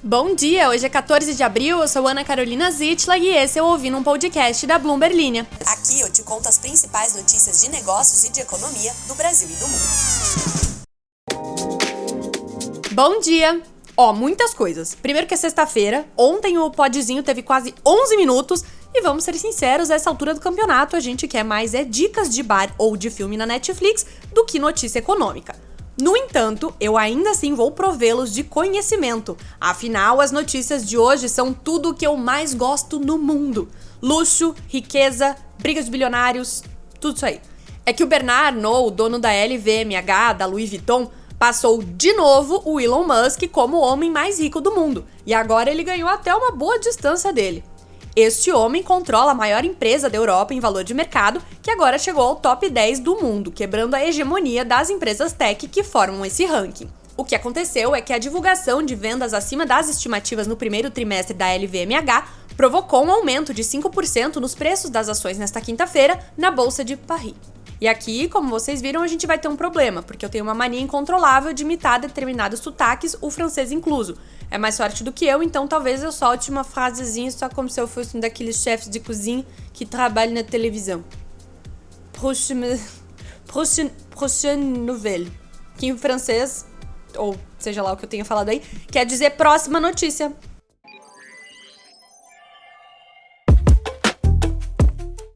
Bom dia, hoje é 14 de abril, eu sou Ana Carolina Zitlag e esse é o Ouvindo um Podcast da Bloomberg Linha. Aqui eu te conto as principais notícias de negócios e de economia do Brasil e do mundo. Bom dia! Muitas coisas. Primeiro que é sexta-feira, ontem o podzinho teve quase 11 minutos e vamos ser sinceros, a essa altura do campeonato a gente quer mais dicas de bar ou de filme na Netflix do que notícia econômica. No entanto, eu ainda assim vou provê-los de conhecimento. Afinal, as notícias de hoje são tudo o que eu mais gosto no mundo. Luxo, riqueza, brigas de bilionários, tudo isso aí. É que o Bernard Arnault, o dono da LVMH, da Louis Vuitton, passou de novo o Elon Musk como o homem mais rico do mundo. E agora ele ganhou até uma boa distância dele. Este homem controla a maior empresa da Europa em valor de mercado, que agora chegou ao top 10 do mundo, quebrando a hegemonia das empresas tech que formam esse ranking. O que aconteceu é que a divulgação de vendas acima das estimativas no primeiro trimestre da LVMH provocou um aumento de 5% nos preços das ações nesta quinta-feira na Bolsa de Paris. E aqui, como vocês viram, a gente vai ter um problema, porque eu tenho uma mania incontrolável de imitar determinados sotaques, o francês incluso. É mais forte do que eu, então talvez eu solte uma frasezinha só como se eu fosse um daqueles chefes de cozinha que trabalham na televisão. Prochaine nouvelle. Que em francês, ou seja lá o que eu tenha falado aí, quer dizer próxima notícia.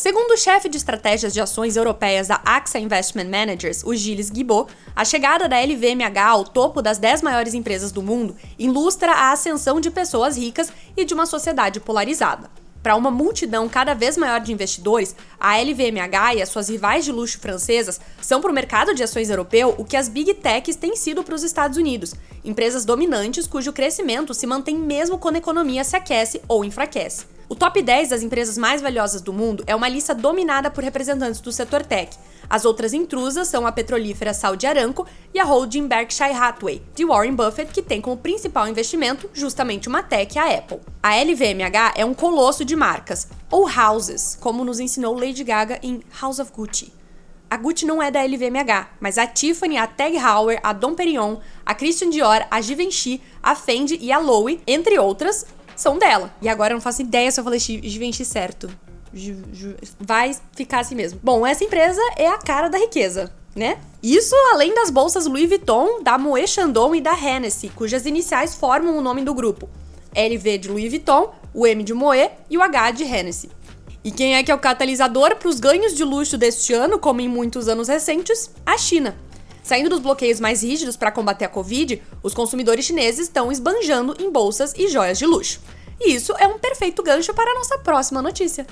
Segundo o chefe de estratégias de ações europeias da AXA Investment Managers, o Gilles Guibaud, a chegada da LVMH ao topo das 10 maiores empresas do mundo ilustra a ascensão de pessoas ricas e de uma sociedade polarizada. Para uma multidão cada vez maior de investidores, a LVMH e as suas rivais de luxo francesas são para o mercado de ações europeu o que as Big Techs têm sido para os Estados Unidos, empresas dominantes cujo crescimento se mantém mesmo quando a economia se aquece ou enfraquece. O top 10 das empresas mais valiosas do mundo é uma lista dominada por representantes do setor tech. As outras intrusas são a petrolífera Saudi Aramco e a holding Berkshire Hathaway, de Warren Buffett, que tem como principal investimento justamente uma tech, a Apple. A LVMH é um colosso de marcas, ou houses, como nos ensinou Lady Gaga em House of Gucci. A Gucci não é da LVMH, mas a Tiffany, a Tag Heuer, a Dom Perignon, a Christian Dior, a Givenchy, a Fendi e a Loewe, entre outras, são dela. E agora eu não faço ideia se eu falei Givenchy certo. Vai ficar assim mesmo. Bom, essa empresa é a cara da riqueza, né? Isso além das bolsas Louis Vuitton, da Moët Chandon e da Hennessy, cujas iniciais formam o nome do grupo. LV de Louis Vuitton, o M de Moët e o H de Hennessy. E quem é que é o catalisador para os ganhos de luxo deste ano, como em muitos anos recentes? A China. Saindo dos bloqueios mais rígidos para combater a Covid, os consumidores chineses estão esbanjando em bolsas e joias de luxo. E isso é um perfeito gancho para a nossa próxima notícia.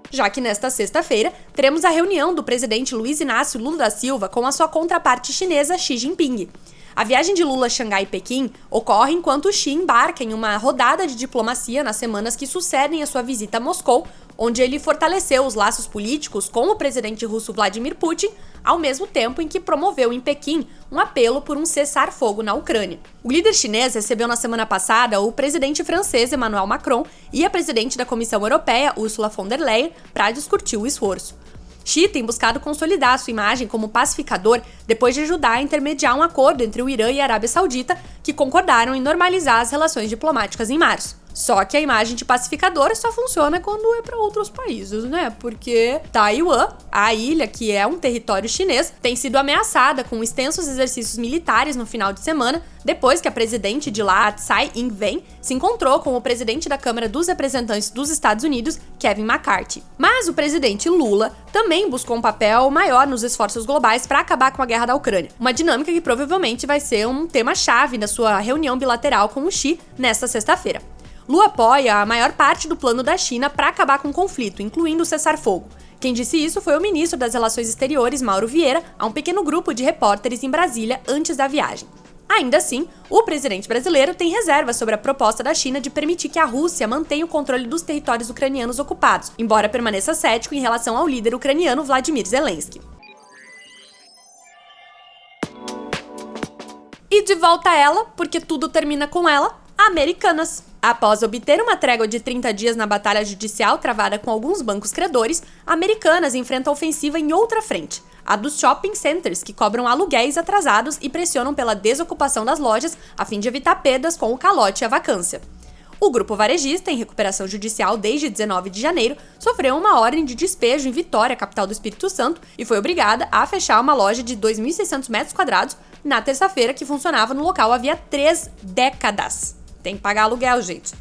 Já que nesta sexta-feira, teremos a reunião do presidente Luiz Inácio Lula da Silva com a sua contraparte chinesa Xi Jinping. A viagem de Lula a Xangai e Pequim ocorre enquanto Xi embarca em uma rodada de diplomacia nas semanas que sucedem a sua visita a Moscou, onde ele fortaleceu os laços políticos com o presidente russo Vladimir Putin, ao mesmo tempo em que promoveu em Pequim um apelo por um cessar-fogo na Ucrânia. O líder chinês recebeu na semana passada o presidente francês Emmanuel Macron e a presidente da Comissão Europeia, Ursula von der Leyen, para discutir o esforço. Xi tem buscado consolidar sua imagem como pacificador depois de ajudar a intermediar um acordo entre o Irã e a Arábia Saudita, que concordaram em normalizar as relações diplomáticas em março. Só que a imagem de pacificador só funciona quando é para outros países, né? Porque Taiwan, a ilha que é um território chinês, tem sido ameaçada com extensos exercícios militares no final de semana, depois que a presidente de lá, Tsai Ing-wen, se encontrou com o presidente da Câmara dos Representantes dos Estados Unidos, Kevin McCarthy. Mas o presidente Lula também buscou um papel maior nos esforços globais para acabar com a guerra da Ucrânia, uma dinâmica que provavelmente vai ser um tema-chave da sua reunião bilateral com o Xi nesta sexta-feira. Lula apoia a maior parte do plano da China para acabar com o conflito, incluindo o cessar-fogo. Quem disse isso foi o ministro das Relações Exteriores, Mauro Vieira, a um pequeno grupo de repórteres em Brasília antes da viagem. Ainda assim, o presidente brasileiro tem reservas sobre a proposta da China de permitir que a Rússia mantenha o controle dos territórios ucranianos ocupados, embora permaneça cético em relação ao líder ucraniano Vladimir Zelensky. E de volta a ela, porque tudo termina com ela, Americanas. Após obter uma trégua de 30 dias na batalha judicial travada com alguns bancos credores, Americanas enfrenta a ofensiva em outra frente, a dos shopping centers, que cobram aluguéis atrasados e pressionam pela desocupação das lojas a fim de evitar perdas com o calote e a vacância. O grupo varejista, em recuperação judicial desde 19 de janeiro, sofreu uma ordem de despejo em Vitória, capital do Espírito Santo, e foi obrigada a fechar uma loja de 2.600 metros quadrados na terça-feira, que funcionava no local havia 3 décadas. Tem que pagar aluguel, gente.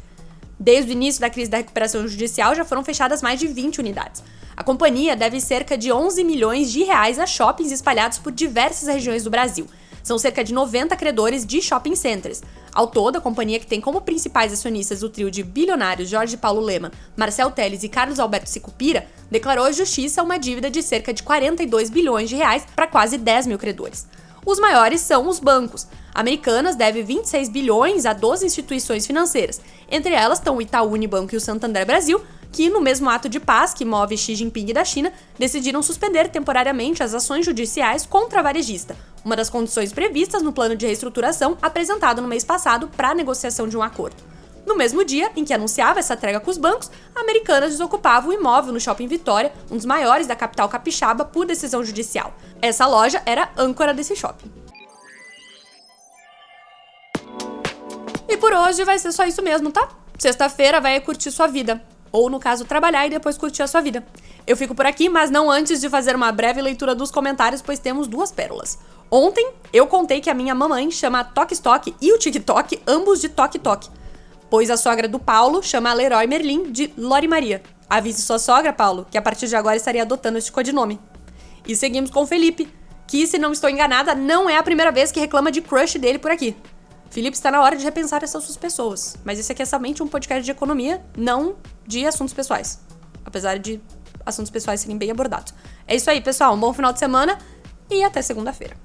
Desde o início da crise da recuperação judicial, já foram fechadas mais de 20 unidades. A companhia deve cerca de 11 milhões de reais a shoppings espalhados por diversas regiões do Brasil. São cerca de 90 credores de shopping centers. Ao todo, a companhia, que tem como principais acionistas o trio de bilionários Jorge Paulo Lemann, Marcel Telles e Carlos Alberto Sicupira, declarou à justiça uma dívida de cerca de 42 bilhões de reais para quase 10 mil credores. Os maiores são os bancos. Americanas deve 26 bilhões a 12 instituições financeiras. Entre elas estão o Itaú Unibanco e o Santander Brasil, que, no mesmo ato de paz que move Xi Jinping da China, decidiram suspender temporariamente as ações judiciais contra a varejista, uma das condições previstas no plano de reestruturação apresentado no mês passado para a negociação de um acordo. No mesmo dia em que anunciava essa trégua com os bancos, a Americanas desocupava o imóvel no Shopping Vitória, um dos maiores da capital capixaba, por decisão judicial. Essa loja era âncora desse shopping. E por hoje vai ser só isso mesmo, tá? Sexta-feira vai curtir sua vida. Ou, no caso, trabalhar e depois curtir a sua vida. Eu fico por aqui, mas não antes de fazer uma breve leitura dos comentários, pois temos 2 pérolas. Ontem, eu contei que a minha mamãe chama Toque Stock e o TikTok ambos de Toque Toque, pois a sogra do Paulo chama a Leroy Merlin de Lori Maria. Avise sua sogra, Paulo, que a partir de agora estaria adotando este codinome. E seguimos com o Felipe, que, se não estou enganada, não é a primeira vez que reclama de crush dele por aqui. Felipe, está na hora de repensar essas suas pessoas. Mas esse aqui é somente um podcast de economia, não de assuntos pessoais. Apesar de assuntos pessoais serem bem abordados. É isso aí, pessoal. Um bom final de semana e até segunda-feira.